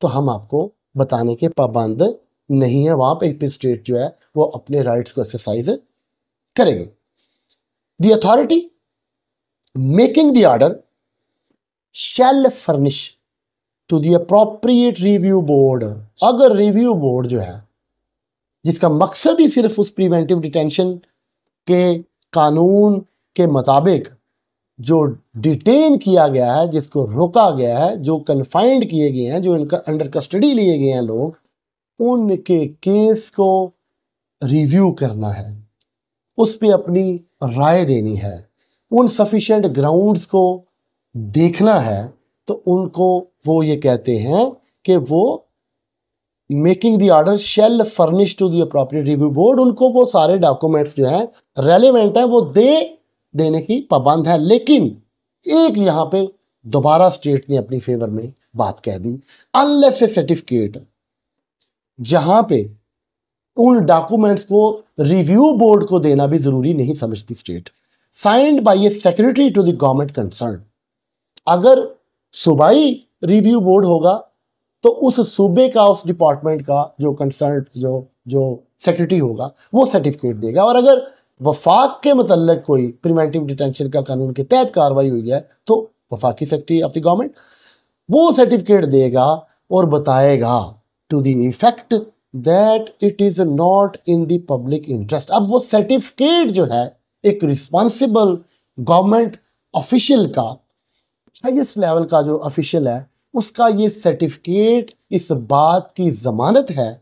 तो हम आपको बताने के पाबंद नहीं है। वहाँ पे स्टेट जो है वो अपने राइट्स को एक्सरसाइज करेगी। The authority making the order shall furnish to the appropriate review board, अगर रिव्यू बोर्ड जो है जिसका मकसद ही सिर्फ उस प्रिवेंटिव डिटेंशन के कानून के मुताबिक जो डिटेन किया गया है, जिसको रोका गया है, जो कन्फाइंड किए गए हैं, जो इनका अंडर कस्टडी लिए गए हैं लोग, उनके केस को रिव्यू करना है, उस पे अपनी राय देनी है, उन सफिशिएंट ग्राउंड्स को देखना है, तो उनको वो ये कहते हैं कि वो making the order shall furnish to the appropriate review board, उनको वो सारे डॉक्यूमेंट्स जो हैं रेलेवेंट है वो देने की पाबंद है। लेकिन एक यहाँ पे दोबारा स्टेट ने अपनी फेवर में बात कह दी, अनलेस ए सर्टिफिकेट, जहां पे उन डॉक्यूमेंट्स को रिव्यू बोर्ड को देना भी जरूरी नहीं समझती state, signed by a secretary to the government concerned. अगर सूबाई रिव्यू बोर्ड होगा तो उस सूबे का, उस डिपार्टमेंट का जो कंसर्न जो सेक्रेटरी होगा वो सर्टिफिकेट देगा। और अगर वफाक के मतलब कोई प्रिवेंटिव डिटेंशन का कानून के तहत कार्रवाई हुई है तो वफाकी सेक्रेटरी ऑफ द गवर्नमेंट वो सर्टिफिकेट देगा और बताएगा to the effect that it is not in the public interest. अब वो सर्टिफिकेट जो है एक रिस्पॉन्सिबल गवर्नमेंट ऑफिशियल का, हाईएस्ट लेवल का जो ऑफिशियल है, उसका ये सर्टिफिकेट इस बात की जमानत है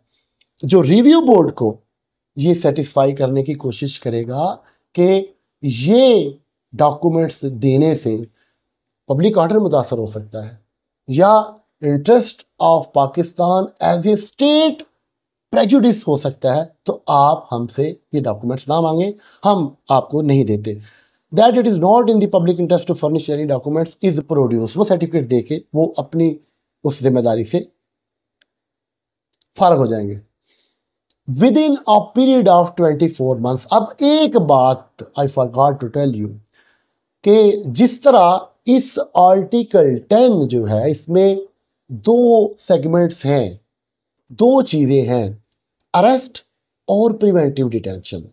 जो रिव्यू बोर्ड को ये सेटिस्फाई करने की कोशिश करेगा कि ये डॉक्यूमेंट्स देने से पब्लिक ऑर्डर मुतासर हो सकता है या interest of Pakistan as a state prejudice हो सकता है, तो आप हमसे ये डॉक्यूमेंट्स ना मांगे, हम आपको नहीं देते। That it is not in the public interest to furnish any documents is produce, वो सर्टिफिकेट दे के वो अपनी उस जिम्मेदारी से फारग हो जाएंगे। Within a period of 24 months. अब एक बात I forgot to tell you कि जिस तरह इस आर्टिकल 10 जो है इसमें दो सेगमेंट्स हैं, दो चीज़ें हैं, अरेस्ट और preventive detention.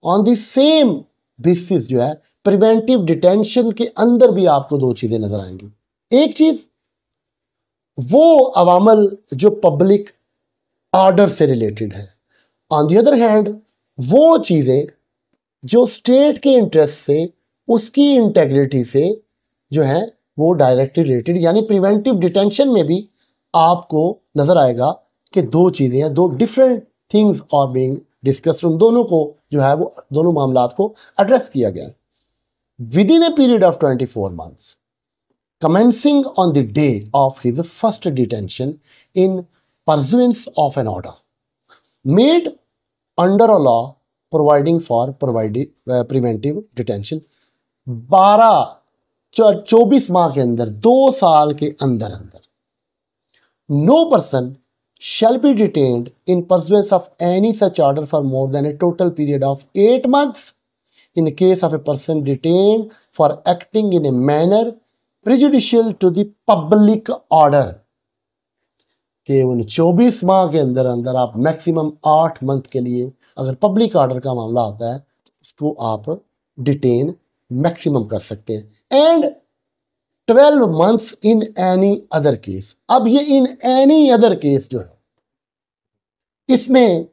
On the same basis जो है प्रिवेंटिव डिटेंशन के अंदर भी आपको दो चीज़ें नजर आएंगी। एक चीज़ वो अवामल जो पब्लिक ऑर्डर से रिलेटेड है, ऑन द अदर हैंड वो चीज़ें जो स्टेट के इंटरेस्ट से, उसकी इंटेग्रिटी से जो है वो डायरेक्टली रिलेटेड, यानी प्रिवेंटिव डिटेंशन में भी आपको नजर आएगा कि दो चीज़ें हैं, दो different things are being discussed. उन दोनों को जो है वो दोनों मामलात को एड्रेस किया गया। With in a period of 24 months commencing on the day of his first detention in pursuance of an order made under a law providing for preventive detention, 24 माह के अंदर, 2 साल के अंदर no person shall be detained in pursuance of any such order for more than a total period of 8 months in case of a person detained for acting in a manner prejudicial to the public order, कि उन 24 माह के अंदर अंदर आप maximum 8 month के लिए अगर पब्लिक ऑर्डर का मामला आता है उसको आप डिटेन मैक्सिमम कर सकते हैं। And 12 months in any other case. अब ये इन एनी अदर केस जो है इसमें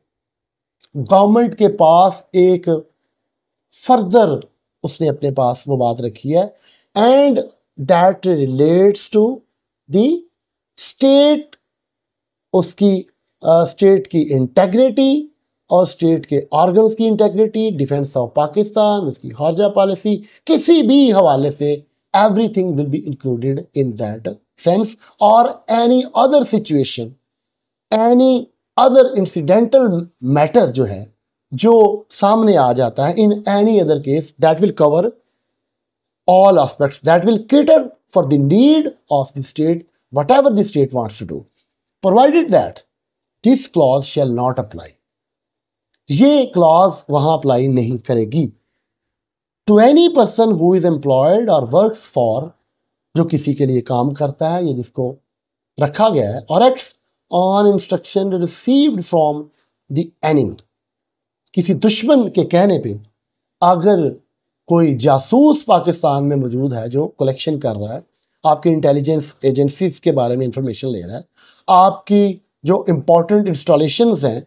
गवर्नमेंट के पास एक फर्दर उसने अपने पास वो बात रखी है, and that relates to the state, उसकी स्टेट की इंटेग्रिटी और स्टेट के ऑर्गन्स की इंटेग्रिटी, डिफेंस ऑफ पाकिस्तान, उसकी खारजा पॉलिसी, किसी भी हवाले से everything will be included in that sense. और any other situation, any other incidental matter जो है जो सामने आ जाता है in any other case, that will cover all aspects that will cater for the need of the state, whatever the state wants to do, provided that this clause shall not apply. ये clause वहां apply नहीं करेगी to any person who is employed or works for, जो किसी के लिए काम करता है या जिसको रखा गया है, or acts on instruction received from the enemy, किसी दुश्मन के कहने पे अगर कोई जासूस पाकिस्तान में मौजूद है जो कलेक्शन कर रहा है, आपकी इंटेलिजेंस एजेंसीज के बारे में इंफॉर्मेशन ले रहा है, आपकी जो इम्पोर्टेंट इंस्टॉलेशंस हैं,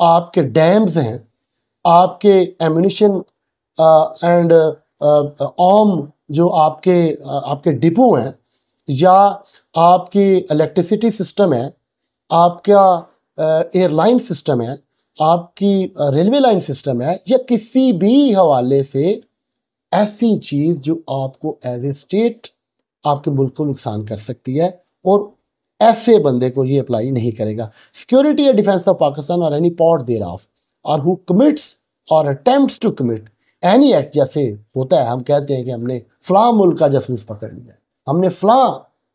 आपके डैम्स हैं, आपके एम्यूनिशन एंड आर्म जो आपके डिपो हैं, या आपकी इलेक्ट्रिसिटी सिस्टम है, आपका एयरलाइन सिस्टम है, आपकी रेलवे लाइन सिस्टम है, या किसी भी हवाले से ऐसी चीज़ जो आपको एज ए स्टेट आपके मुल्क को नुकसान कर सकती है और ऐसे बंदे को ये अप्लाई नहीं करेगा। सिक्योरिटी या डिफेंस ऑफ पाकिस्तान और any part thereof or who commits or attempts to commit any act, जैसे होता है हम कहते हैं कि हमने फलां मुल्क का जासूस पकड़ लिया है, हमने फलां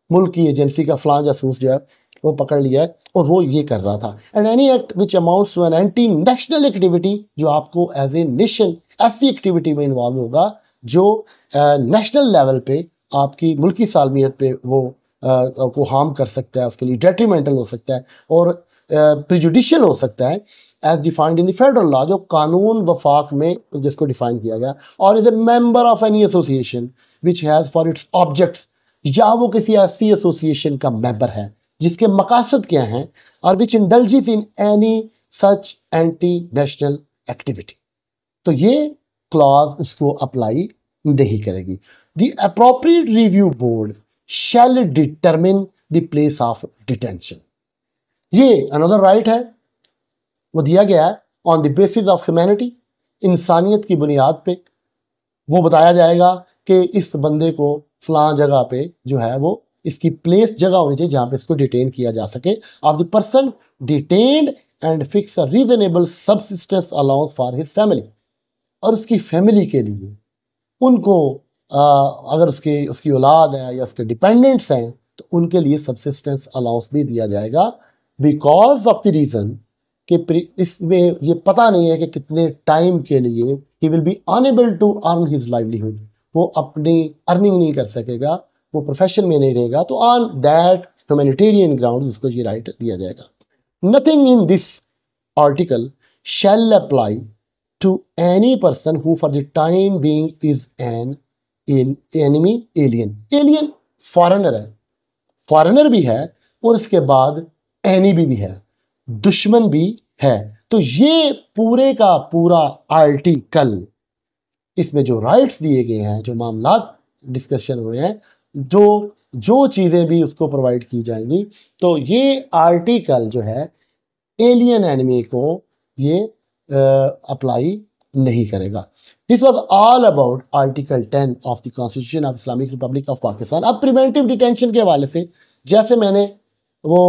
मुल्क की एजेंसी का फलां जासूस जो है वो पकड़ लिया है और वो ये कर रहा था। And any act which amounts to an anti national activity, जो आपको एज ए नेशन ऐसी एक्टिविटी में इन्वॉल्व होगा जो नेशनल लेवल पे आपकी मुल्की सालमियत पे वो को हार्म कर सकता है, उसके लिए डेट्रीमेंटल हो सकता है और प्रिजुडिशियल हो सकता है as defined in the federal law, जो कानून वफाक में जिसको डिफाइन किया गया, और is a member of any association which has for its objects, या वो किसी ऐसी एसोसिएशन का मेंबर है जिसके मकासद क्या हैं, और which indulges in any such anti national activity. तो ये क्लॉज उसको अप्लाई नहीं करेगी। The appropriate review board shall determine the place of detention. ये अनदर राइट है, वो दिया गया है on the basis of humanity, इंसानियत की बुनियाद पे वो बताया जाएगा कि इस बंदे को फलां जगह पे जो है वो इसकी प्लेस जगह होनी चाहिए जहाँ पे इसको डिटेन किया जा सके, of the person detained and fix a reasonable subsistence allowance for his family, और उसकी फैमिली के लिए उनको अगर उसकी औलाद है या उसके डिपेंडेंट्स हैं तो उनके लिए सबसिस्टेंस अलाउंस भी दिया जाएगा, बिकॉज ऑफ द रीज़न कि इसमें ये पता नहीं है कि कितने टाइम के लिए he will be unable to earn his livelihood, वो अपनी अर्निंग नहीं कर सकेगा, वो प्रोफेशन में नहीं रहेगा, तो ऑन दैट ह्यूमैनिटेरियन ग्राउंड उसको ये राइट दिया जाएगा। Nothing in this article shall apply to any person who for the time being is an enemy alien. Alien foreigner है, फॉरेनर भी है और इसके बाद एनिमी भी है, दुश्मन भी है। तो ये पूरे का पूरा आर्टिकल, इसमें जो राइट्स दिए गए हैं, जो मामला डिस्कशन हुए हैं, जो चीज़ें भी उसको प्रोवाइड की जाएंगी, तो ये आर्टिकल जो है एलियन एनिमी को ये अप्लाई नहीं करेगा। This was all about article 10 of the constitution of Islamic Republic of Pakistan. अब प्रिवेंटिव डिटेंशन के हवाले से, जैसे मैंने वो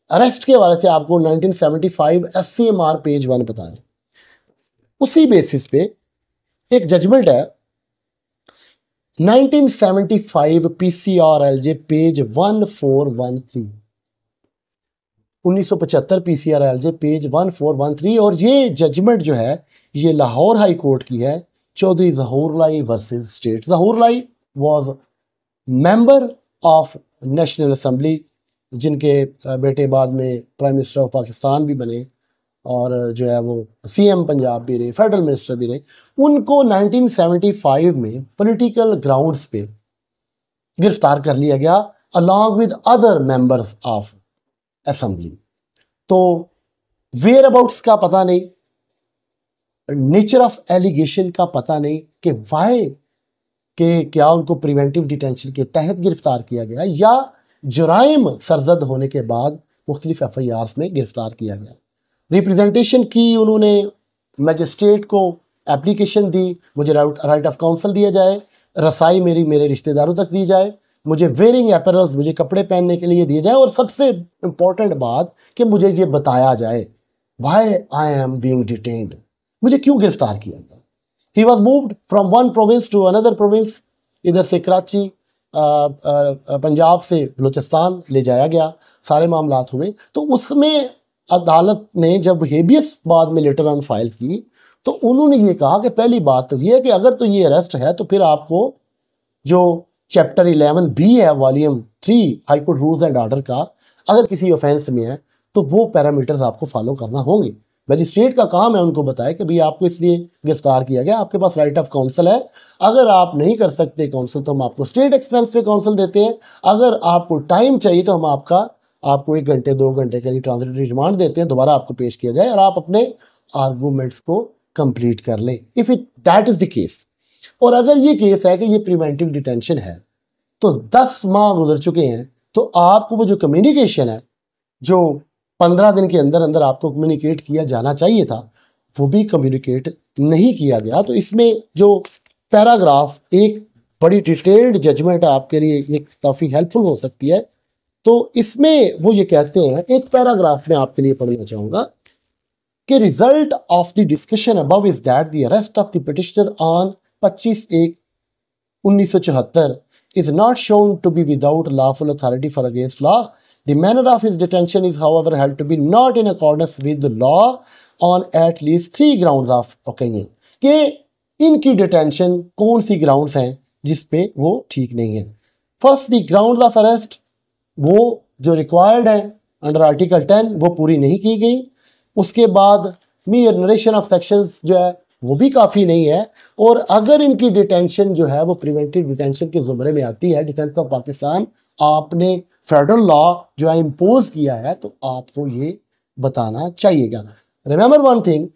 अरेस्ट के हवाले से आपको 1975 SCMR पेज 1 बताया, उसी बेसिस पे एक जजमेंट है 1975 PCRLJ पेज 1413, 1975 PCRLJ पेज 1413, और ये जजमेंट जो है ये लाहौर हाई कोर्ट की है, Chaudhary ज़हूरलाई versus state. ज़हूरलाई was member of national assembly, जिनके बेटे बाद में प्राइम मिनिस्टर ऑफ पाकिस्तान भी बने और जो है वो CM पंजाब भी रहे, फेडरल मिनिस्टर भी रहे। उनको 1975 में पॉलिटिकल ग्राउंड्स पे गिरफ्तार कर लिया गया along with other members of assembly. तो वेयर अबाउट्स का पता नहीं, नेचर ऑफ एलिगेशन का पता नहीं कि वाई के क्या उनको प्रिवेंटिव डिटेंशन के तहत गिरफ्तार किया गया या जुराइम सरजद होने के बाद मुख्तलिफ FIRs में गिरफ्तार किया गया। रिप्रेजेंटेशन की उन्होंने, मजिस्ट्रेट को एप्लीकेशन दी, मुझे राइट ऑफ काउंसल दिया जाए, रसाई मेरे रिश्तेदारों तक दी जाए, मुझे वेयरिंग अपैरल्स, मुझे कपड़े पहनने के लिए दिए जाए, और सबसे इम्पॉर्टेंट बात कि मुझे ये बताया जाए why I am being detained, मुझे क्यों गिरफ्तार किया गया। He was moved from one province to another province, इधर से कराची, पंजाब से बलूचिस्तान ले जाया गया, सारे मामलात हुए। तो उसमें अदालत ने जब हेबियस बाद में लेटर ऑन फाइल की तो उन्होंने ये कहा कि पहली बात तो ये है कि अगर तो ये अरेस्ट है तो फिर आपको जो चैप्टर 11B है volume 3 high court rules and order का, अगर किसी ऑफेंस में है तो वो पैरामीटर्स आपको फॉलो करना होंगे। मजिस्ट्रेट का काम है उनको बताए कि भाई आपको इसलिए गिरफ्तार किया गया, आपके पास राइट ऑफ काउंसल है, अगर आप नहीं कर सकते काउंसल तो हम आपको स्टेट एक्सपेंस पे काउंसल देते हैं, अगर आपको टाइम चाहिए तो हम आपको 1 घंटे 2 घंटे के लिए ट्रांजिटरी रिमांड देते हैं, दोबारा आपको पेश किया जाए और आप अपने आर्गूमेंट्स को कंप्लीट कर लें, if it that is the case. और अगर ये केस है कि ये प्रिवेंटिव डिटेंशन है तो 10 माह गुजर चुके हैं, तो आपको वो जो कम्युनिकेशन है जो 15 दिन के अंदर अंदर आपको कम्युनिकेट किया जाना चाहिए था, वो भी कम्युनिकेट नहीं किया गया। तो इसमें जो पैराग्राफ, एक बड़ी डिटेल्ड जजमेंट आपके लिए एक काफ़ी हेल्पफुल हो सकती है, तो इसमें वो ये कहते हैं, एक पैराग्राफ में आपके लिए पढ़ना चाहूंगा कि result of the discussion above is that the arrest of the petitioner on 25/1/1974 is not shown to be without lawful authority for against law. The manner of his detention is, however, held to be not in accordance with the law on at least 3 grounds of opinion. कि इनकी detention कौन सी grounds हैं जिस पे वो ठीक नहीं है. First, the grounds of arrest, वो जो रिक्वायर्ड है अंडर आर्टिकल 10 वो पूरी नहीं की गई. उसके बाद mere नरेशन ऑफ सेक्शंस जो है वो भी काफ़ी नहीं है. और अगर इनकी डिटेंशन जो है वो प्रिवेंटिव डिटेंशन के ज़ुमरे में आती है, डिफेंस ऑफ पाकिस्तान आपने फेडरल लॉ जो है इम्पोज किया है, तो आपको ये बताना चाहिएगा. रिमेंबर वन थिंग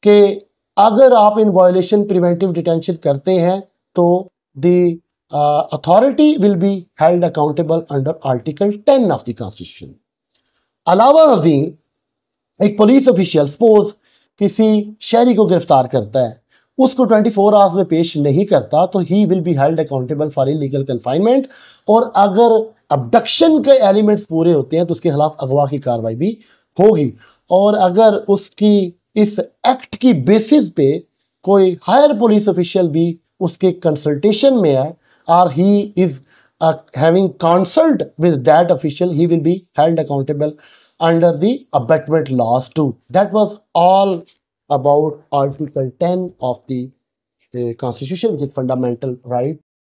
कि अगर आप इन वायलेशन प्रिवेंटिव डिटेंशन करते हैं तो the authority will be held accountable under article 10 of the constitution. अलावा अजीम, एक पुलिस ऑफिशियल सपोज किसी शहरी को गिरफ्तार करता है, उसको 24 आवर्स में पेश नहीं करता, तो ही will be held accountable for illegal confinement. और अगर अबडक्शन के एलिमेंट्स पूरे होते हैं तो उसके खिलाफ अगवा की कार्रवाई भी होगी. और अगर उसकी इस एक्ट की बेसिस पे कोई हायर पुलिस ऑफिशियल भी उसके कंसल्टेशन में है और he is having consult with that official, he will be held accountable under the abetment laws too. That was all about Article 10 of the Constitution, which is fundamental right